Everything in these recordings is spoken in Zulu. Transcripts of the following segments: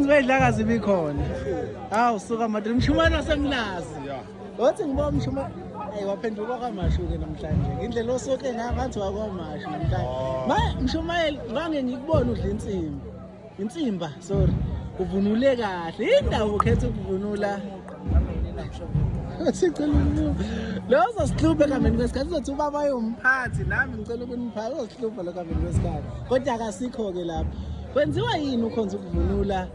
Yazi bayidlakazi bikhona. Hawu suka manje umshumane wasemlazi. Wathi ngiba umshumane waphenduka kwamashuke namhlanje. Indlela osoke ngathi wakwamashu namhlanje. Mshumayeli wange ngikubona udla insimba, sorry. Uvunule kahle. Indawo ukhetha ukuvunula. Sicela ukubuza. Lozo sihluphe kameni kwesikhathi sothi ubaba yomphathi nami ngicela ukunipha lozihluphe lo kameni kwesikhathi. Kodwa akasikho ke lapha. Kwenziwa yini ukhonza ukuvunula?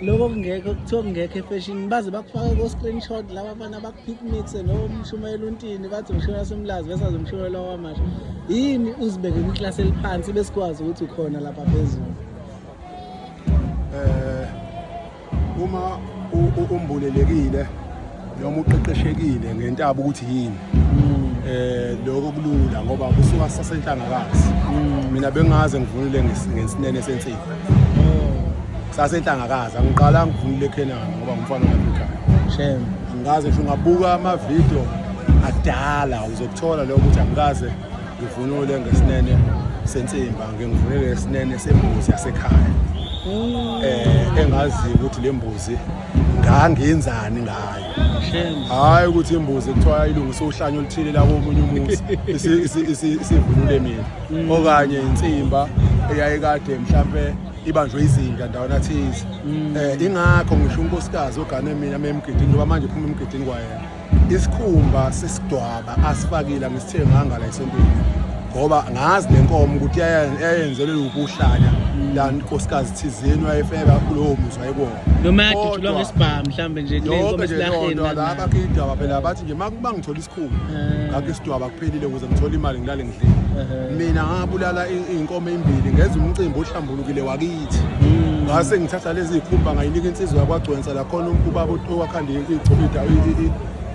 Lokho kungekho kuthiwa kungekho efashion baze bakufaka ko screenshot laba abana bakupick mix nomshumayeli untini bathi umshumayeli wasemlazi bese azomshumayeli wamasha. Yini uzibeke kwiclass eliphansi bese kwazi ukuthi ukhona lapha phezulu. Uma umbulelekile noma uqeqeshekile ngentaba ukuthi yini lokho kulula ngoba kusuka sasenhlangakazi mina bengaze ngivunule ngesinene sensipho sasenhlangakazi angiqala ngivunule eKenani ngoba ngumfana wasekhaya Shem angaze nje ungabuka ama video adala uzokuthola lokho ukuthi angikaze ngivunule ngesinene sensimba ngivunule ngesinene sembuzi yasekhaya engazi ukuthi le mbuzi ngangenzani ngayo hayi ukuthi imbuzi kuthiwa ilungisa uhlanya oluthile la komunye umuzi isivunule mina okanye insimba eyayikade mhlambe ibanjwe izinja ndawana thize ingakho ngisho unkosikazi ogane mina memgidini ngoba manje phuma emgidini kwayena isikhumba sesidwaba asifakile ngisithenga ngala esontweni ngoba ngazi lenkomo ukuthi yayenzelwe ukuhlanya la inkosikazi thizeni wayefeka kulowo muzi wayekona noma yadutshulwa ngesibhamu mhlambe nje lenkomo esilaheni la bakidaba phela bathi nje makuba ngithola isikhumba ngakho isidwaba kuphelile ukuze ngithole imali ngilale ngidlile mina ngabulala inkomo ezimbili ngenza umcimbi ohlambulukile wakithi ngase ngithatha lezi ikhumba ngayinika insizwa yakwagcwensa la khona ubaba owakhanda ichobida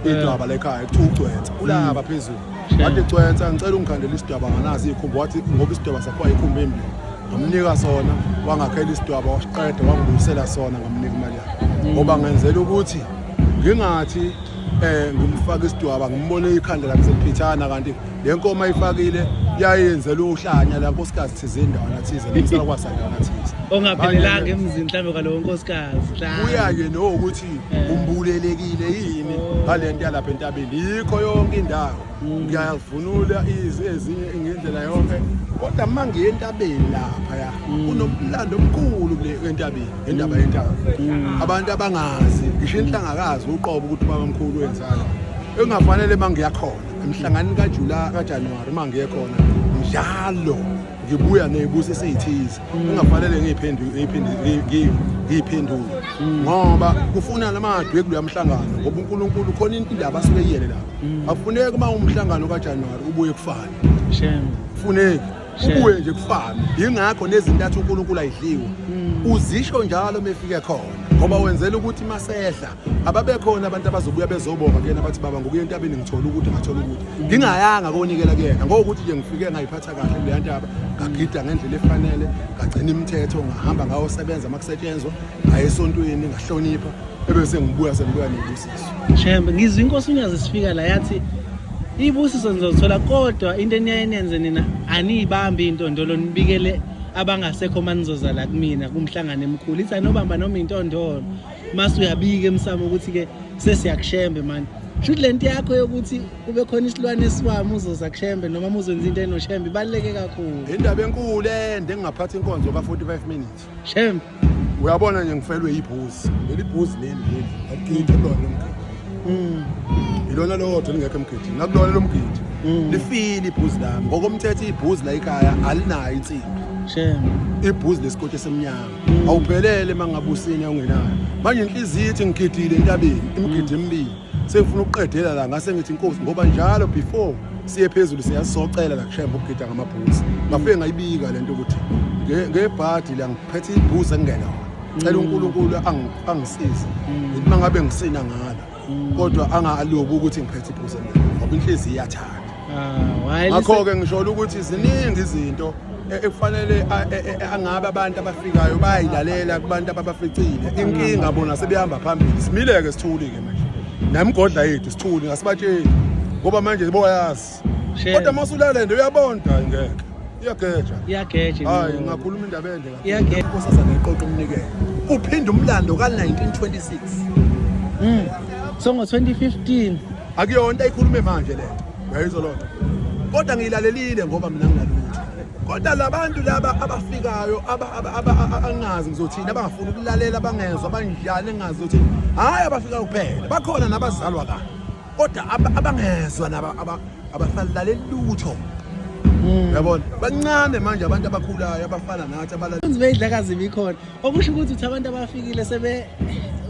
idwaba lekhaya kucugcwensa ulaba phezulu wathi gcwensa ngicela ungikhandele isidwaba nganazi ikhumba wathi ngoba isidwaba sakho ikhumba ezimbili ngamnika sona wangakhela isidwaba wasiqeda wangibuyisela sona ngamnika imali yakhe ngoba ngenzela ukuthi ngingathi ngimfaka isidwaba ngimbone ikhanda lakhe seliphithana kanti le nkomo ayifakile yayenzela uhlanya la nkosikazi thizeni ndawana thize lemsala kwasandawana thize ongaphelelanga emzini mhlambe kwalowo nkosikazi uya-ke nokuthi umbulelekile yini ngalento yalapha entabeni yikho yonke indawo ngiyavunula ezinye ngendlela yonke kodwa mangiye entabeni lapha kunomlando omkhulu kule entabeni ngendaba yentaba abantu abangazi ngisho inhlangakazi uqobo ukuthi baba mkhulu wenzalo engafanele mangiyakhona emhlanganini kaJanuwari mangiyekhona njalo ngibuya nezibuso esezithize engafanele ngiyiphendule ngoba kufuna lamadwe kulo yamhlangano ngoba uNkulunkulu khona indaba asuke yiyele lapha akufuneki uma umhlangano kaJanuwari ubuye kufana kufuneki ubuye nje kufana ingakho nezintathu uNkulunkulu ayidliwe uzisho njalo mefike khona ngoba wenzela ukuthi masehla ababekhona abantu abazobuya bezobonga kuyena bathi baba ngokuya entabeni ngithola ukuthi ngingayanga konikela kuyena ngokuthi nje ngifike ngayiphatha kahle le ntaba ngagida ngendlela efanele ngagcina imithetho ngahamba ngawo sebenza makusetshenzwa ngayesontweni ngahlonipha ebese ngibuya nebusiso Shembe ngizwe inkosi unyaze sifika la yathi ibusiso nizothola kodwa into eniyenze nina aniyibambi intondolo nibikele abangasekho manizoza la kumina kumhlangano emkhulu ithi anobamba noma intondolo mase uyabika emsamo ukuthi ke sesiyakushembe man shuthi lento yakho yokuthi kube khona isilwane esiwami uzoza kushembe noma uzonza into enoshembe ibaleke kakhulu indaba enkulu ende ngingaphatha inkonzo ka 45 minutes shembe uyabona nje ngifelwe ibhuzi leli bhuzi leli akukho lona ilona lodwa lingekho emgidini nakulona lo mgidi lifile ibhuzi lami ngokomthetho ibhuzi la ekhaya alinayo insimbi shembe ibhuzi lesikoti esemnyama awuphelele mangabusini ungenayo manje inhliziyo ithi ngigidile entabeni imigidi emibili sengifuna ukuqedela la ngase ngithi inkosi ngoba njalo before siye phezulu siyasocela la kushembe ukugida ngamabhuzi ngafike ngayibika lento ukuthi ngebhadi la ngiphethe ibhuzi engena cela uNkulunkulu angisize ukuthi mangabe ngisina ngala kodwa angalobu ukuthi ngiphethe ibhuzi engena ngoba inhliziyo iyathanda ngakho-ke ngisho ukuthi ziningi izinto ekufanele angabe abantu abafikayo bayilalela kubantu ababaficile inkinga bona sebehamba phambili simileke sithuli-ke manje namigodla yethu sithuli ngasibatsheli ngoba manje boyazi kodwa masulala nje uyabonda ngeke iyageja iyageja hayi ngakhuluma indaba ende iyageja nkosazana iqoqo umnikelo uphinda umlando ka-1926 So ngo-2015 akuyona ayikhulume manje le uyayizwa lonto kodwa ngiyilalelile ngoba mina ngingalutho kodwa labantu laba abafikayo angazi ngizothini abangafuni ukulalela abangezwa abanjani engazi ukuthi hayi abafika kuphela bakhona nabazalwa kahle kodwa abangezwa naba abasalaleli lutho yabona bancane manje abantu abakhulayo abafana nathi abalenzi beyidlakazi bikhona okusho ukuthi uthi abantu abafikile sebe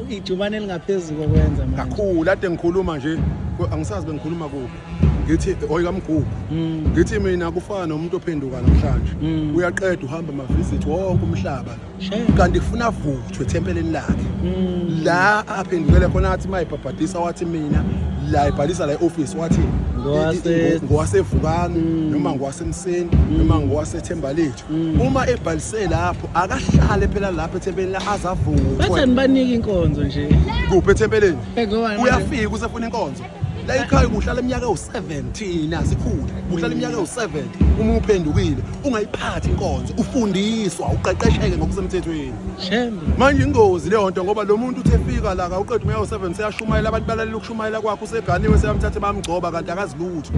ijubane lingaphezulu kokwenza manje kakhulu ade ngikhuluma nje angisazi bengikhuluma kuphi ngithi oyikamgugu ngithi mina kufana nomuntu ophenduka namhlanje uyaqeda uhamba amavisit wonke umhlaba kanti kufuna vuthwe tempeleni lakhe la aphendukele khona athi mayibhabhadisa wathi mina la ibhalisa la office wathi ngowasevukani noma ngowasemseni noma ngowasethembalethu uma ebhalise lapho akahlale phela lapha etempeleni la azavuthwe bathi nibanika inkonzo nje kuphi etempeleni uyafika usefuna inkonzo la ikhaya kuhlala iminyaka ewu-17 sikhulu kuhlala iminyaka ewu-7 uma uphendukile ungayiphathi inkonzo ufundiswa uqeqesheke ngokusemthethweni manje ingozi leyo nto ngoba lo muntu uthe fika la uqeda iminyaka ewu-7 seyashumayela abantu balalela ukushumayela kwakhe useganiwe seyamthathe bamgcoba kanti akazilutho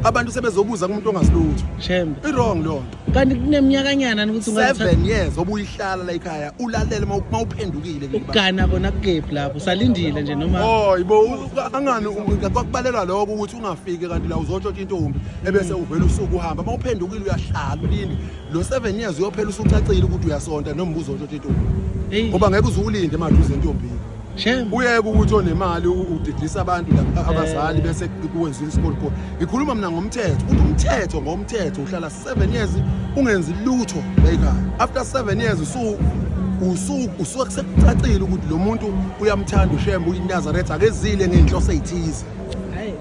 abantu sebezobuza kumuntu ongazilutho i-wrong leyo nto kanti kuneminyakanyana ukuthi 7 years obuyihlala la ikhaya ulalele uma uphendukile ukugana kona kukephi lapho usalindile nje noma yibo angani kwakubalelwa lokho ukuthi ungafiki kanti la uzotshontsha intombi ebese uvela usuku uhamba uma uphendukile uyahlala ulinde lo 7 years uyophela usucacile ukuthi uyasonta noma uzotshontsha intombi ngoba ngeke uzulinde maduze entombini uyeke ukuthi onemali udidisa abantu abazali bese kuwenza isikole khona ngikhuluma mina ngomthetho ukuthi umthetho ngomthetho uhlala 7 years ungenzi lutho la ekhaya after 7 years usuku sekucacile ukuthi lo muntu uyamthanda uShembe uyiNazaretha akezile ngenhloso ezithize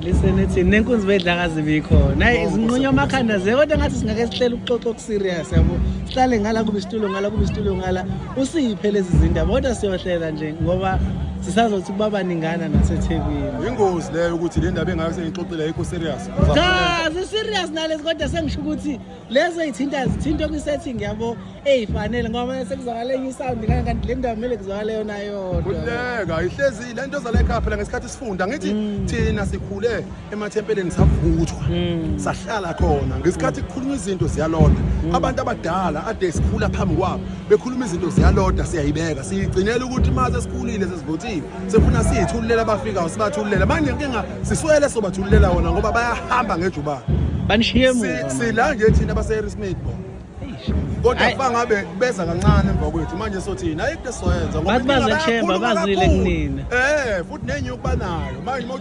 listen ethi nenkunzi bedlakazi bikhona hayi izinqunywa amakhanda ze kodwa ngathi singake sihlela ukuxoxa okuserious yabo sihlale ngala kube isitulo ngala kube isitulo ngala usiphe lezi zindaba kodwa siyohlela nje ngoba sisazothi kubaba ningana naseThekwini ingozi leyo ukuthi le ndaba engake sengixoxile ayikho serious cha serious nalezi kodwa sengisho ukuthi lezo izithinta kwi-setting yabo ezifanele ngoba sekuzakala enye isound kanti le ndaba kumele kuzakala yona yodwa kuleka ihlezi le nto zala ekhaya phela ngesikhathi sifunda ngithi thina sikhule emathempeleni savuthwa sahlala khona ngesikhathi kukhulunywa izinto ziyaloda abantu abadala ade sikhula phambi kwabo bekhuluma izinto ziyaloda siyayibeka siyigcinela ukuthi maze sikhulile sesivuthile sefuna siyithulela abafikayo sibathulela manje inkinga siswele sobathulela wona ngoba bayahamba ngejubane banishiye emuva sila nje thina base-Harry Smith bo kodwa fangabe beza kancane emva kwethu manje sothina ayikho esizoyenza ngoba bazechemba bazile kunina futhi nenyuku banayo manje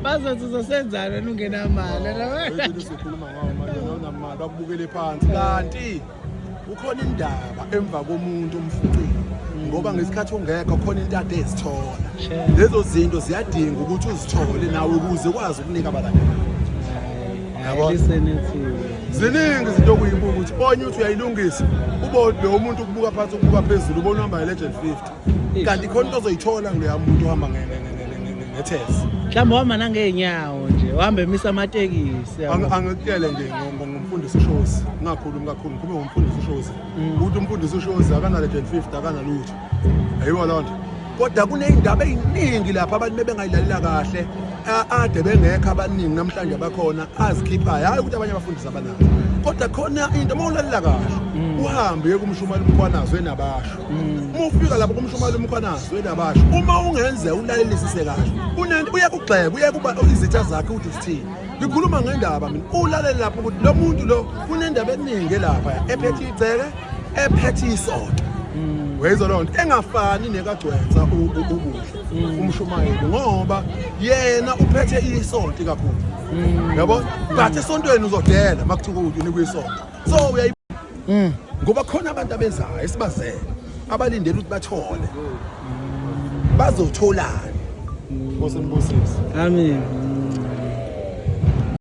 bazothi uzosenzana nungenamali sikhuluma ngawo manje nawunamali bakubukele phansi kanti ukhona indaba emva komuntu umfuqile ngoba ngesikhathi ungekho khona into ade ezithola lezo zinto ziyadinga ukuthi uzithole nawe ukuze ukwazi ukunika abalandeli ziningi izinto okuyibuka ukuthi onye uthi uyayilungisa ubone lo muntu ukubuka phansi ukubuka phezulu ubona uhamba nge-Legend 50 kanti khona into ozoyithola nguleya muntu ohamba ngethesi mhlawumbe wahamba nangey'nyawo nje wahamba emisa amatekisi angikutshele nje ngomfundisi uShozi ngingakhulumi kakhulu ngikhulume ngomfundisi uShozi ukuthi umfundisi uShozi akana-Legend 50 akanalutho ayibo loo nto kodwa kuney'ndaba ey'ningi lapha abantu bebengayilalela kahle ade bengekho abaningi namhlanje abakhona azikhiphayo hayi ukuthi abanye abafundisi abanazo kodwa khona into uma ulalela kahle uhambe uye kumshumali umkhwanazi wenabasho uma ufika lapho kumshumali umkhwanazi wenabasho uma ungenze ulalelisise kahle uyakugxeka uyakuba izitha zakhe ukuthi sithini ngikhuluma ngendaba mina ulalele lapho ukuthi lo muntu lo kunendaba eningi lapha ephethe igceke ephethe isonto wezwa loo nto engafani nekagcwensa ubuhle umshumayeli ngoba yena uphethe isonto kakhulu yabo but esontweni uzodela makuthiwa ukuthi unikwe isonto so ngoba khona abantu abezayo esibazele abalindele ukuthi bathole bazotholana. Amen.